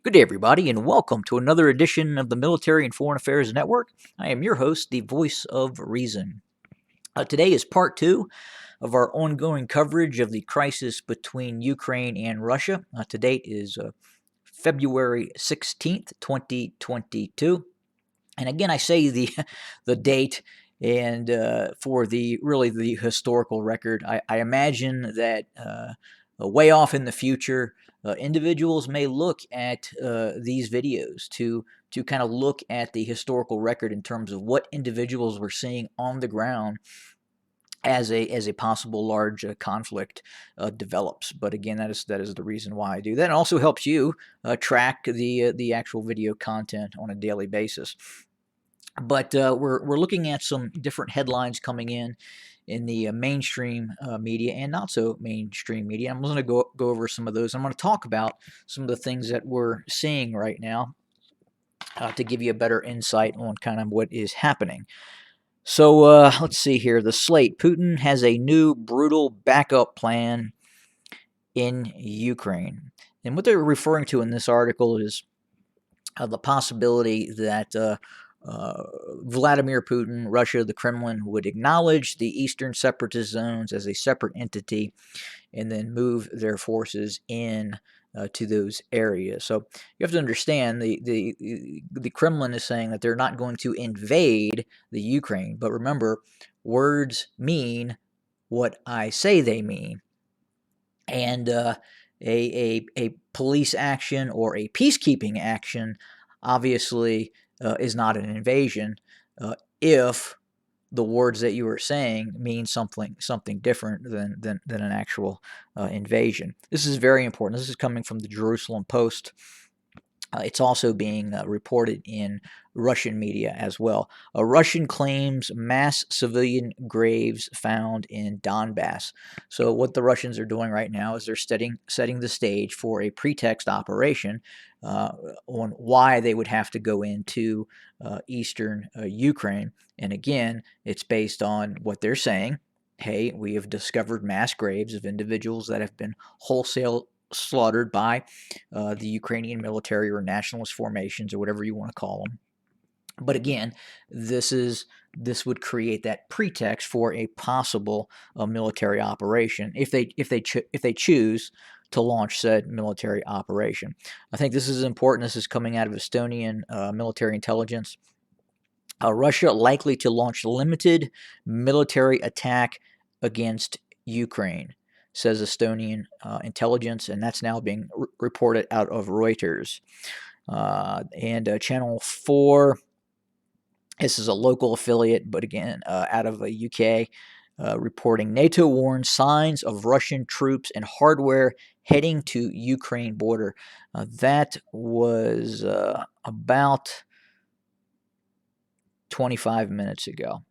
Good day, everybody, and welcome to another edition of the Military and Foreign Affairs Network. I am your host, the voice of reason. Today is part two of our ongoing coverage of the crisis between Ukraine and Russia. To date is February 16th, 2022. And again, I say the the date and for the historical record. I imagine that way off in the future, individuals may look at these videos to kind of look at the historical record in terms of what individuals were seeing on the ground as a possible large conflict develops. But again, that is the reason why I do that. It also helps you track the actual video content on a daily basis. But we're looking at some different headlines coming in the mainstream media and not so mainstream media. I'm going to go over some of those. I'm going to talk about some of the things that we're seeing right now to give you a better insight on kind of what is happening. So let's see here. The slate. Putin has a new brutal backup plan in Ukraine. And what they're referring to in this article is the possibility that Vladimir Putin, Russia, the Kremlin would acknowledge the Eastern separatist zones as a separate entity and then move their forces in to those areas. So you have to understand the Kremlin is saying that they're not going to invade the Ukraine, but remember, words mean what I say they mean, and a police action or a peacekeeping action obviously is not an invasion if the words that you are saying mean something different than an actual invasion. This is very important. This is coming from the Jerusalem Post. It's also being reported in Russian media as well. Russian claims mass civilian graves found in Donbass. So what the Russians are doing right now is they're setting the stage for a pretext operation on why they would have to go into eastern Ukraine. And again, it's based on what they're saying. Hey, we have discovered mass graves of individuals that have been wholesale slaughtered by the Ukrainian military or nationalist formations or whatever you want to call them. But again, this would create that pretext for a possible military operation if they choose to launch said military operation. I think this is important. This is coming out of Estonian military intelligence. Russia likely to launch limited military attack against Ukraine, says Estonian intelligence, and that's now being reported out of Reuters. And Channel 4, this is a local affiliate, but again, out of the UK, reporting NATO warns signs of Russian troops and hardware heading to Ukraine border. That was about 25 minutes ago.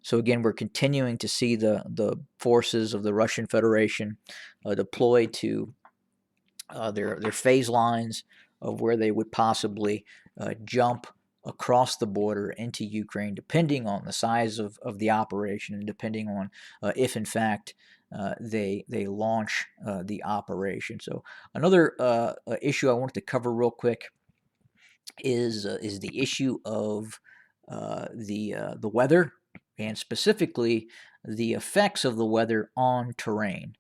So again, we're continuing to see the forces of the Russian Federation deployed to their phase lines of where they would possibly jump across the border into Ukraine, depending on the size of the operation and depending on if in fact they launch the operation. So another issue I wanted to cover real quick is the issue of the weather, and specifically the effects of the weather on terrain.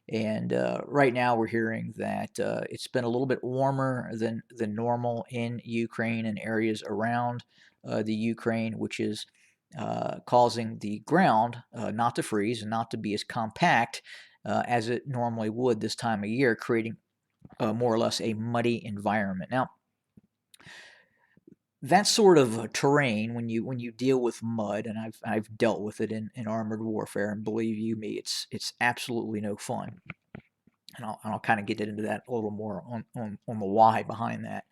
And right now, we're hearing that it's been a little bit warmer than normal in Ukraine and areas around the Ukraine, which is causing the ground not to freeze and not to be as compact as it normally would this time of year, creating more or less a muddy environment. Now, that sort of terrain, when you deal with mud, and I've dealt with it in armored warfare, and believe you me, it's absolutely no fun. And I'll kind of get into that a little more on the why behind that.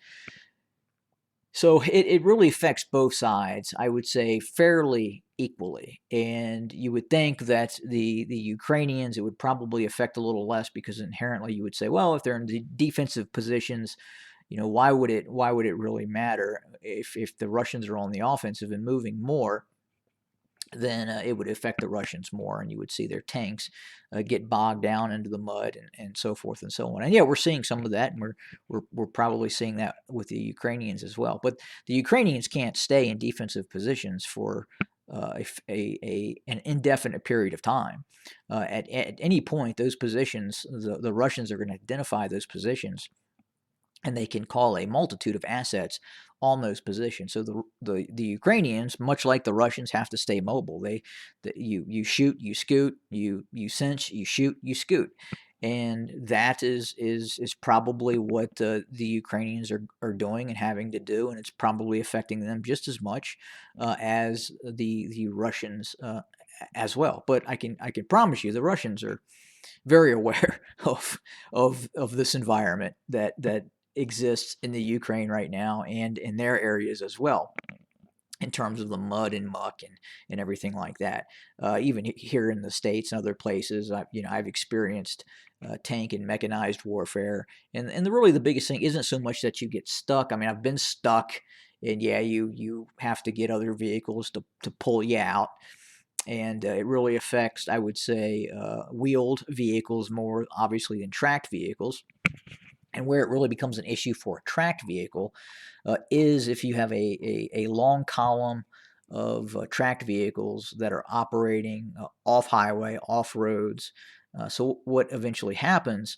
So it really affects both sides, I would say, fairly equally. And you would think that the Ukrainians, it would probably affect a little less because inherently you would say, well, if they're in the defensive positions, why would it really matter if the Russians are on the offensive and moving more? then it would affect the Russians more, and you would see their tanks get bogged down into the mud and so forth and so on. And yeah, we're seeing some of that, and we're probably seeing that with the Ukrainians as well. But the Ukrainians can't stay in defensive positions for an indefinite period of time. At any point, those positions, the Russians are going to identify those positions, and they can call a multitude of assets on those positions. So the Ukrainians, much like the Russians, have to stay mobile. You shoot, you scoot, you cinch, you shoot, you scoot, and that is probably what the Ukrainians are doing and having to do, and it's probably affecting them just as much as the Russians as well. But I can promise you, the Russians are very aware of this environment that exists in the Ukraine right now and in their areas as well, in terms of the mud and muck and everything like that. Even here in the States and other places, I've experienced tank and mechanized warfare, and really the biggest thing isn't so much that you get stuck. I mean, I've been stuck, and yeah, you have to get other vehicles to pull you out. And it really affects, I would say, wheeled vehicles more obviously than tracked vehicles. And where it really becomes an issue for a tracked vehicle is if you have a long column of tracked vehicles that are operating off highway, off roads. So what eventually happens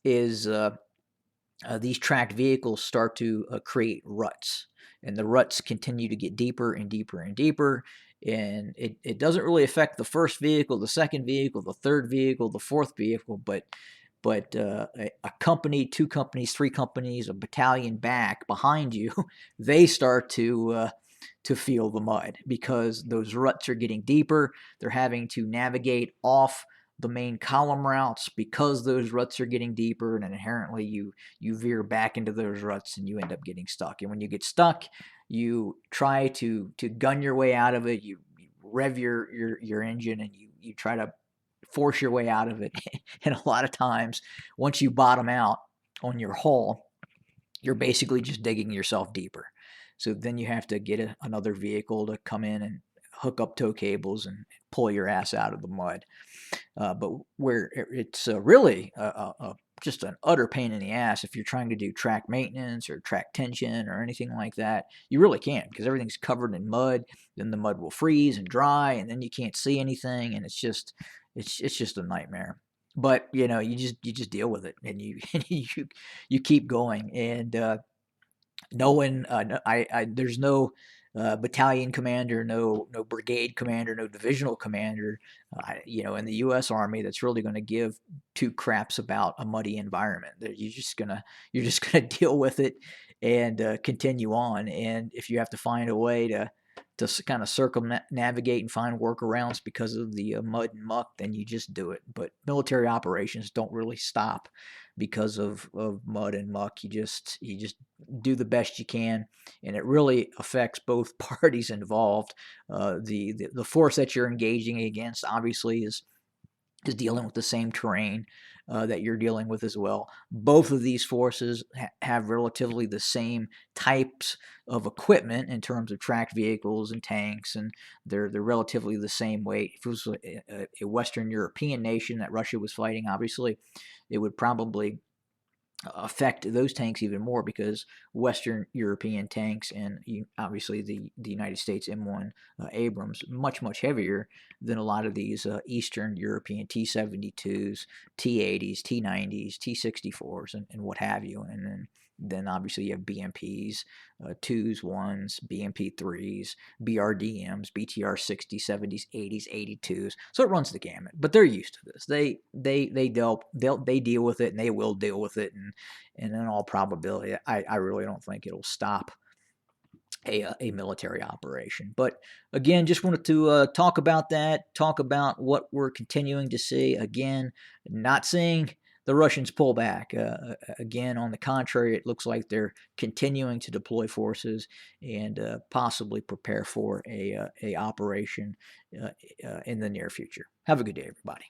is these tracked vehicles start to create ruts, and the ruts continue to get deeper and deeper and deeper. And it doesn't really affect the first vehicle, the second vehicle, the third vehicle, the fourth vehicle, but a company, two companies, three companies, a battalion back behind you, they start to feel the mud because those ruts are getting deeper. They're having to navigate off the main column routes because those ruts are getting deeper, and inherently you veer back into those ruts and you end up getting stuck. And when you get stuck, you try to gun your way out of it. You rev your engine and you try to force your way out of it. And a lot of times, once you bottom out on your hull, you're basically just digging yourself deeper. So then you have to get another vehicle to come in and hook up tow cables and pull your ass out of the mud. But where it's really just an utter pain in the ass if you're trying to do track maintenance or track tension or anything like that, you really can't, because everything's covered in mud. Then the mud will freeze and dry, and then you can't see anything, and it's just a nightmare. But you just deal with it, and you keep going. And no one, there's no battalion commander, no brigade commander, no divisional commander, in the U.S. Army that's really going to give two craps about a muddy environment. You're just gonna deal with it and continue on. And if you have to find a way to kind of circumnavigate and find workarounds because of the mud and muck, then you just do it. But military operations don't really stop because of mud and muck. You just do the best you can, and it really affects both parties involved. The force that you're engaging against obviously is dealing with the same terrain that you're dealing with as well. Both of these forces have relatively the same types of equipment in terms of tracked vehicles and tanks, and they're relatively the same weight. If it was a Western European nation that Russia was fighting, obviously, it would probably affect those tanks even more, because Western European tanks and obviously the United States M1 Abrams much heavier than a lot of these Eastern European T-72s, T-80s, T-90s, T-64s, and what have you. And then obviously you have BMPs, 2s, 1s, BMP 3s, BRDMs, BTR 60s, 70s, 80s, 82s. So it runs the gamut. But they're used to this. They deal with it, and they will deal with it. And in all probability, I really don't think it'll stop a military operation. But again, just wanted to talk about that, talk about what we're continuing to see. Again, not seeing the Russians pull back. Again, on the contrary, it looks like they're continuing to deploy forces and possibly prepare for a operation in the near future. Have a good day, everybody.